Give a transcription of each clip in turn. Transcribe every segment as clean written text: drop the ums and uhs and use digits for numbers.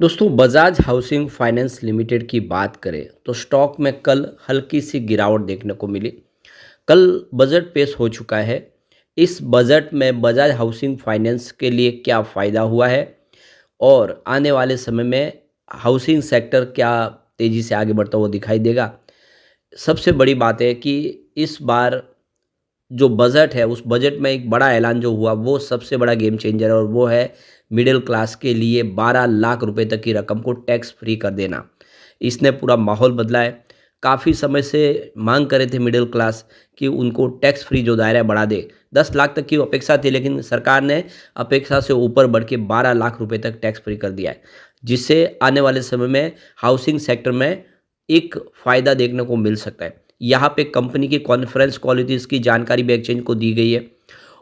दोस्तों Bajaj housing finance limited की बात करें तो स्टॉक में कल हल्की सी गिरावट देखने को मिली। कल बजट पेश हो चुका है। इस बजट में बजाज हाउसिंग फाइनेंस के लिए क्या फ़ायदा हुआ है और आने वाले समय में हाउसिंग सेक्टर क्या तेज़ी से आगे बढ़ता हुआ दिखाई देगा। सबसे बड़ी बात है कि इस बार जो बजट है उस बजट में एक बड़ा ऐलान जो हुआ वो सबसे बड़ा गेम चेंजर है और वो है मिडिल क्लास के लिए 12 लाख रुपए तक की रकम को टैक्स फ्री कर देना। इसने पूरा माहौल बदला है। काफ़ी समय से मांग कर रहे थे मिडिल क्लास कि उनको टैक्स फ्री जो दायरा है बढ़ा दे। 10 लाख तक की अपेक्षा थी लेकिन सरकार ने अपेक्षा से ऊपर बढ़ के 12 लाख रुपए तक टैक्स फ्री कर दिया है, जिससे आने वाले समय में हाउसिंग सेक्टर में एक फ़ायदा देखने को मिल सकता है। यहाँ पे कंपनी की कॉन्फ्रेंस कॉल हुई थी, इसकी जानकारी भी एक्सचेंज को दी गई है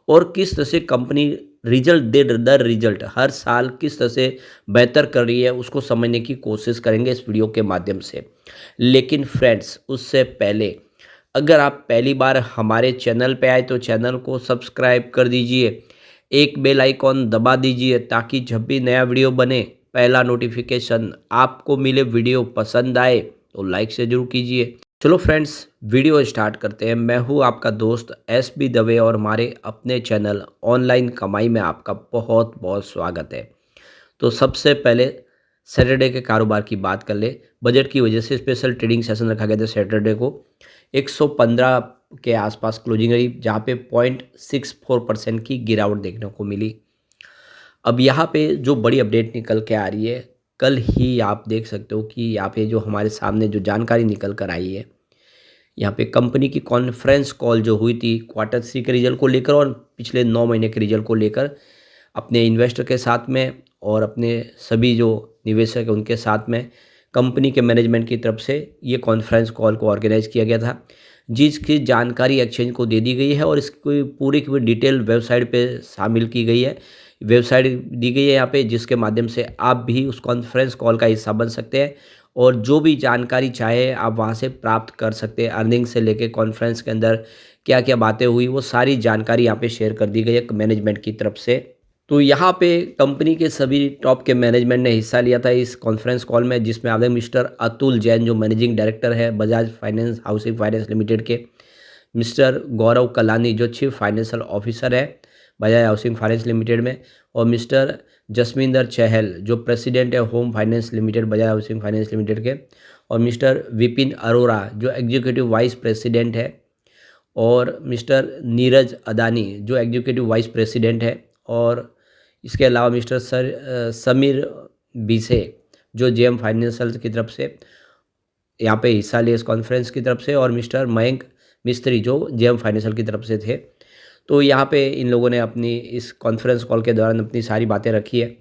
और किस तरह से कंपनी रिजल्ट दे दर रिजल्ट हर साल किस तरह से बेहतर कर रही है उसको समझने की कोशिश करेंगे इस वीडियो के माध्यम से। लेकिन फ्रेंड्स उससे पहले अगर आप पहली बार हमारे चैनल पे आए तो चैनल को सब्सक्राइब कर दीजिए, एक बेल आइकॉन दबा दीजिए ताकि जब भी नया वीडियो बने पहला नोटिफिकेशन आपको मिले। वीडियो पसंद आए तो लाइक से जरूर कीजिए। चलो फ्रेंड्स वीडियो स्टार्ट करते हैं। मैं हूँ आपका दोस्त SB दवे और हमारे अपने चैनल ऑनलाइन कमाई में आपका बहुत बहुत स्वागत है। तो सबसे पहले सैटरडे के कारोबार की बात कर ले। बजट की वजह से स्पेशल ट्रेडिंग सेशन रखा गया था सैटरडे को। 115 के आसपास क्लोजिंग रही जहाँ पे 0.64% की गिरावट देखने को मिली। अब यहाँ पे जो बड़ी अपडेट निकल के आ रही है, कल ही आप देख सकते हो कि यहाँ पे जो हमारे सामने जो जानकारी निकल कर आई है, यहाँ पे कंपनी की कॉन्फ्रेंस कॉल जो हुई थी क्वार्टर 3 के रिजल्ट को लेकर और पिछले 9 महीने के रिजल्ट को लेकर अपने इन्वेस्टर के साथ में और अपने सभी जो निवेशक हैं उनके साथ में कंपनी के मैनेजमेंट की तरफ से ये कॉन्फ्रेंस कॉल को ऑर्गेनाइज किया गया था, जिसकी जानकारी एक्सचेंज को दे दी गई है और इसकी पूरी की पूरी डिटेल वेबसाइट पे शामिल की गई है। वेबसाइट दी गई है यहाँ पे, जिसके माध्यम से आप भी उस कॉन्फ्रेंस कॉल का हिस्सा बन सकते हैं और जो भी जानकारी चाहे आप वहाँ से प्राप्त कर सकते हैं। अर्निंग से लेके कॉन्फ्रेंस के अंदर क्या क्या बातें हुई वो सारी जानकारी यहाँ पे शेयर कर दी गई है मैनेजमेंट की तरफ से। तो यहाँ पे कंपनी के सभी टॉप के मैनेजमेंट ने हिस्सा लिया था इस कॉन्फ्रेंस कॉल में, जिसमें आपने मिस्टर अतुल जैन जो मैनेजिंग डायरेक्टर है Bajaj finance housing finance limited के, मिस्टर गौरव कलानी जो चीफ फाइनेंशियल ऑफिसर है बजाज हाउसिंग फाइनेंस लिमिटेड में, और मिस्टर जसमिंदर चहल जो प्रेसिडेंट है home finance limited Bajaj housing finance limited के, और मिस्टर विपिन अरोड़ा जो एग्जीक्यूटिव वाइस प्रेसिडेंट है, और मिस्टर नीरज अदानी जो एग्जीक्यूटिव वाइस प्रेसिडेंट है, और इसके अलावा मिस्टर समीर बीसे जो जेएम फाइनेंशियल की तरफ से यहाँ पे हिस्सा लिए इस कॉन्फ्रेंस की तरफ से, और मिस्टर मयंक मिस्त्री जो जेएम फाइनेंशियल की तरफ से थे। तो यहाँ पे इन लोगों ने अपनी इस कॉन्फ्रेंस कॉल के दौरान अपनी सारी बातें रखी है।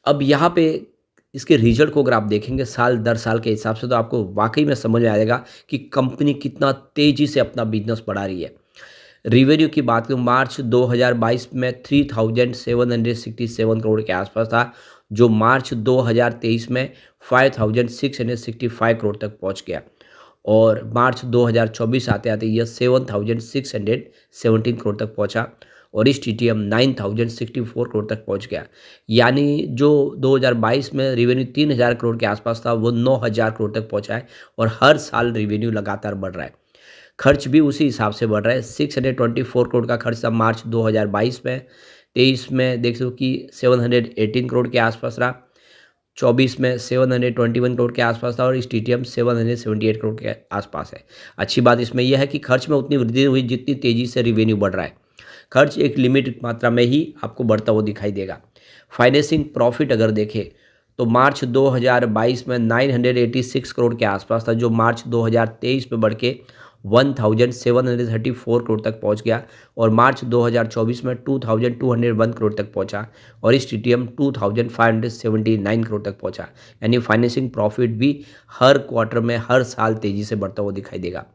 अब यहाँ पे इसके रिजल्ट को अगर आप देखेंगे साल दर साल के हिसाब से तो आपको वाकई में समझ में आएगा कि कंपनी कितना तेज़ी से अपना बिजनेस बढ़ा रही है। रिवेन्यू की बात करूँ मार्च 2022 में 3767 करोड़ के आसपास था, जो मार्च 2023 में 5665 करोड़ तक पहुंच गया, और मार्च 2024 आते आते यह 7617 करोड़ तक पहुंचा और इस TTM 9064 करोड़ तक पहुंच गया। यानी जो 2022 में रिवेन्यू 3000 करोड़ के आसपास था वो 9000 करोड़ तक पहुंचा है और हर साल रिवेन्यू लगातार बढ़ रहा है। खर्च भी उसी हिसाब से बढ़ रहा है। 624 करोड़ का खर्च था मार्च 2022 में, 23 में देख सकते हो कि 718 करोड़ के आसपास रहा, 24 में 721 करोड़ के आसपास था और इस TTM 778 करोड़ के आसपास है। अच्छी बात इसमें यह है कि खर्च में उतनी वृद्धि हुई जितनी तेज़ी से रिवेन्यू बढ़ रहा है। खर्च एक लिमिटेड मात्रा में ही आपको बढ़ता हुआ दिखाई देगा। फाइनेंसिंग प्रॉफिट अगर देखें तो मार्च 2022 में 986 करोड़ के आसपास था, जो मार्च 2023 में बढ़ के 1734 करोड़ तक पहुंच गया और मार्च 2024 में 2201 करोड़ तक पहुंचा और इस TTM 2579 करोड़ तक पहुंचा। यानी फाइनेंसिंग प्रॉफिट भी हर क्वार्टर में हर साल तेज़ी से बढ़ता हुआ दिखाई देगा।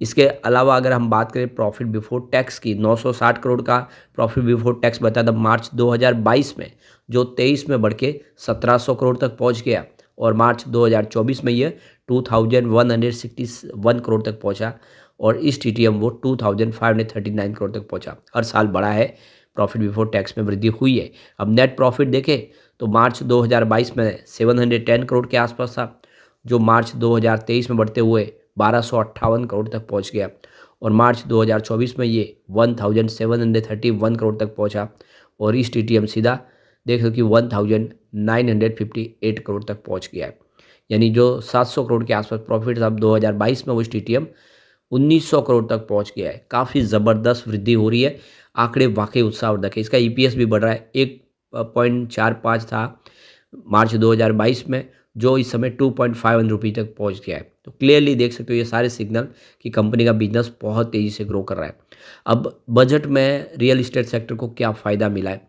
इसके अलावा अगर हम बात करें प्रॉफिट बिफोर टैक्स की, 960 करोड़ का प्रॉफिट बिफोर टैक्स बताया था मार्च 2022 में, जो 23 में बढ़ के 1700 करोड़ तक पहुंच गया और मार्च 2024 में ये 2161 करोड़ तक पहुंचा और इस TTM वो 2539 करोड़ तक पहुंचा। हर साल बढ़ा है, प्रॉफिट बिफोर टैक्स में वृद्धि हुई है। अब नेट प्रॉफिट देखें तो मार्च 2022 में 710 करोड़ के आसपास था, जो मार्च 2023 में बढ़ते हुए 1258 करोड़ तक पहुंच गया और मार्च 2024 में ये 1731 करोड़ तक पहुंचा और इस टीटीएम सीधा देख लो कि 1958 करोड़ तक पहुंच गया है। यानी जो 700 करोड़ के आसपास प्रॉफिट अब 2022 में वो टीटीएम 1900 करोड़ तक पहुंच गया है। काफ़ी ज़बरदस्त वृद्धि हो रही है, आंकड़े वाकई उत्साहवर्धक है। इसका ईपीएस भी बढ़ रहा है, 1.45 था मार्च 2022 में, जो इस समय 2.51 रुपये तक पहुंच गया है। तो क्लियरली देख सकते हो ये सारे सिग्नल कि कंपनी का बिजनेस बहुत तेज़ी से ग्रो कर रहा है। अब बजट में रियल इस्टेट सेक्टर को क्या फ़ायदा मिला है?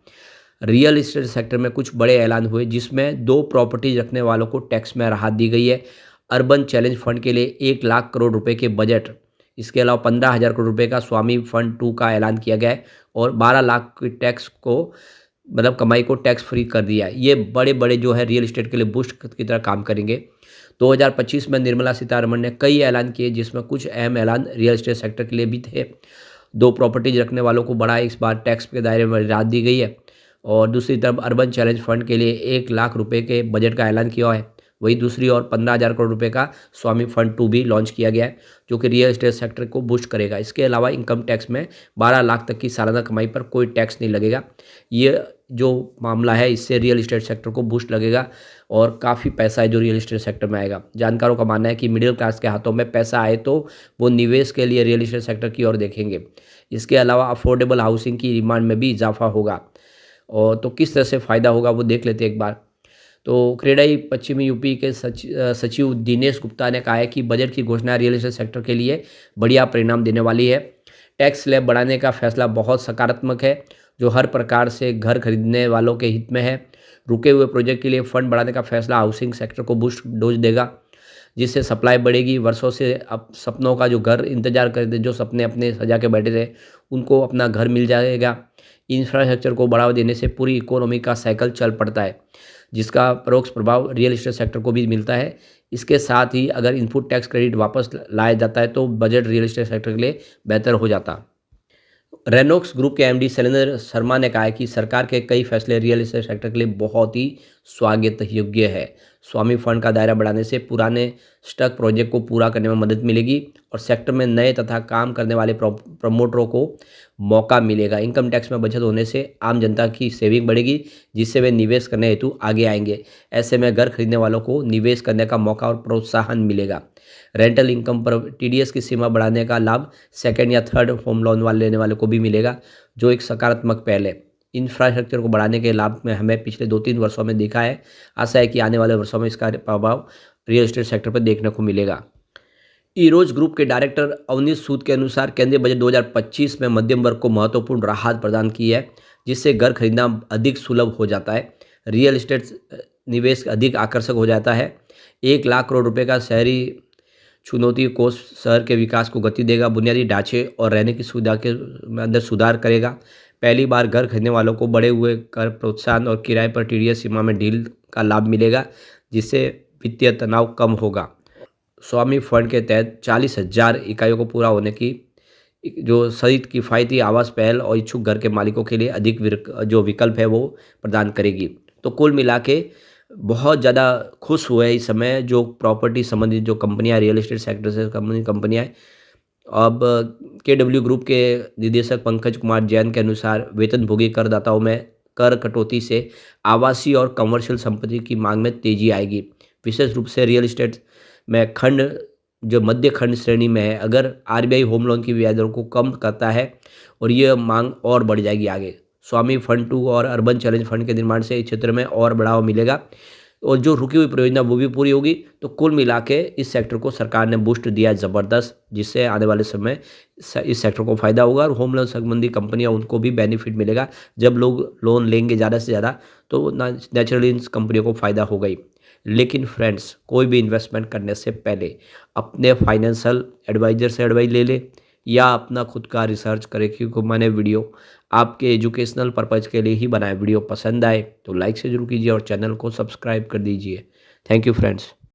रियल इस्टेट सेक्टर में कुछ बड़े ऐलान हुए जिसमें 2 प्रॉपर्टीज रखने वालों को टैक्स में राहत दी गई है। अर्बन चैलेंज फंड के लिए 1 लाख करोड़ रुपए के बजट, इसके अलावा 15,000 करोड़ रुपए का स्वामी फंड 2 का ऐलान किया गया है और 12 लाख की टैक्स को मतलब कमाई को टैक्स फ्री कर दिया है। ये बड़े बड़े जो है रियल इस्टेट के लिए बूस्ट की तरह काम करेंगे। 2025 में निर्मला सीतारमण ने कई ऐलान किए जिसमें कुछ अहम ऐलान रियल इस्टेट सेक्टर के लिए भी थे। 2 प्रॉपर्टीज रखने वालों को बड़ा इस बार टैक्स के दायरे में राहत दी गई है और दूसरी तरफ अर्बन चैलेंज फंड के लिए 1 लाख रुपए के बजट का ऐलान किया है। वही दूसरी ओर 15,000 करोड़ रुपए का स्वामी फंड 2 भी लॉन्च किया गया है, जो कि रियल एस्टेट सेक्टर को बूस्ट करेगा। इसके अलावा इनकम टैक्स में 12 लाख तक की सालाना कमाई पर कोई टैक्स नहीं लगेगा। ये जो मामला है इससे रियल एस्टेट सेक्टर को बूस्ट लगेगा और काफ़ी पैसा है जो रियल एस्टेट सेक्टर में आएगा। जानकारों का मानना है कि मिडिल क्लास के हाथों में पैसा आए तो वो निवेश के लिए रियल एस्टेट सेक्टर की ओर देखेंगे। इसके अलावा अफोर्डेबल हाउसिंग की डिमांड में भी इजाफा होगा और तो किस तरह से फ़ायदा होगा वो देख लेते हैं एक बार। तो क्रेडाई पश्चिमी यूपी के सचिव दिनेश गुप्ता ने कहा है कि बजट की घोषणा रियल एस्टेट सेक्टर के लिए बढ़िया परिणाम देने वाली है। टैक्स स्लैब बढ़ाने का फैसला बहुत सकारात्मक है, जो हर प्रकार से घर खरीदने वालों के हित में है। रुके हुए प्रोजेक्ट के लिए फंड बढ़ाने का फैसला हाउसिंग सेक्टर को बूस्ट डोज देगा, जिससे सप्लाई बढ़ेगी। वर्षों से अब सपनों का जो घर इंतजार करते, जो सपने अपने सजा के बैठे थे, उनको अपना घर मिल जाएगा। इंफ्रास्ट्रक्चर को बढ़ावा देने से पूरी इकोनॉमी का साइकिल चल पड़ता है, जिसका परोक्ष प्रभाव रियल एस्टेट सेक्टर को भी मिलता है। इसके साथ ही अगर इनपुट टैक्स क्रेडिट वापस लाया जाता है तो बजट रियल एस्टेट सेक्टर के लिए बेहतर हो जाता। रेनॉक्स ग्रुप के एमडी शैलेंद्र शर्मा ने कहा है कि सरकार के कई फैसले रियल एस्टेट सेक्टर के लिए बहुत ही स्वागत योग्य है। स्वामी फंड का दायरा बढ़ाने से पुराने स्टक प्रोजेक्ट को पूरा करने में मदद मिलेगी और सेक्टर में नए तथा काम करने वाले प्रमोटरों को मौका मिलेगा। इनकम टैक्स में बचत होने से आम जनता की सेविंग बढ़ेगी, जिससे वे निवेश करने हेतु आगे आएंगे। ऐसे में घर खरीदने वालों को निवेश करने का मौका और प्रोत्साहन मिलेगा। रेंटल इनकम पर टीडीएस की सीमा बढ़ाने का लाभ सेकंड या थर्ड होम लोन वाले लेने वालों को भी मिलेगा, जो एक सकारात्मक पहल है। इंफ्रास्ट्रक्चर को बढ़ाने के लाभ में हमें पिछले 2-3 वर्षों में देखा है। आशा है कि आने वाले वर्षों में इसका प्रभाव रियल एस्टेट सेक्टर पर देखने को मिलेगा। ईरोज ग्रुप के डायरेक्टर अवनीश सूद के अनुसार केंद्रीय बजट 2025 में मध्यम वर्ग को महत्वपूर्ण राहत प्रदान की है, जिससे घर खरीदना अधिक सुलभ हो जाता है, रियल एस्टेट निवेश अधिक आकर्षक हो जाता है। 1 लाख करोड़ रुपए का शहरी चुनौती कोष शहर के विकास को गति देगा, बुनियादी ढांचे और रहने की सुविधा के अंदर सुधार करेगा। पहली बार घर खरीदने वालों को बढ़े हुए कर प्रोत्साहन और किराए पर टीडीएस सीमा में ढील का लाभ मिलेगा, जिससे वित्तीय तनाव कम होगा। स्वामी फंड के तहत 40,000 इकाइयों को पूरा होने की जो सहित किफ़ायती आवास पहल और इच्छुक घर के मालिकों के लिए अधिक जो विकल्प है वो प्रदान करेगी। तो कुल मिला के बहुत ज़्यादा खुश हुए इस समय जो प्रॉपर्टी संबंधित जो कंपनियां रियल एस्टेट सेक्टर से कंपनियां। अब केडब्ल्यू ग्रुप के निदेशक पंकज कुमार जैन के अनुसार वेतनभोगी करदाताओं में कर कटौती से आवासीय और कमर्शियल संपत्ति की मांग में तेजी आएगी। विशेष रूप से रियल एस्टेट में खंड जो मध्य खंड श्रेणी में है, अगर आरबीआई होम लोन की ब्याज दरों को कम करता है और ये मांग और बढ़ जाएगी आगे। स्वामी फंड 2 और अर्बन चैलेंज फंड के निर्माण से इस क्षेत्र में और बढ़ावा मिलेगा और जो रुकी हुई परियोजना वो भी पूरी होगी। तो कुल मिला के इस सेक्टर को सरकार ने बूस्ट दिया है ज़बरदस्त, जिससे आने वाले समय इस सेक्टर को फ़ायदा होगा और होम लोन संबंधी कंपनियां उनको भी बेनिफिट मिलेगा। जब लोग लोन लेंगे ज़्यादा से ज़्यादा तो नेचुरली इन कंपनियों को फ़ायदा होगा ही। लेकिन फ्रेंड्स, कोई भी इन्वेस्टमेंट करने से पहले अपने फाइनेंशियल एडवाइज़र से एडवाइस ले ले या अपना खुद का रिसर्च करें, क्योंकि मैंने वीडियो आपके एजुकेशनल पर्पज़ के लिए ही बनाया। वीडियो पसंद आए तो लाइक से जरूर कीजिए और चैनल को सब्सक्राइब कर दीजिए। Thank you friends.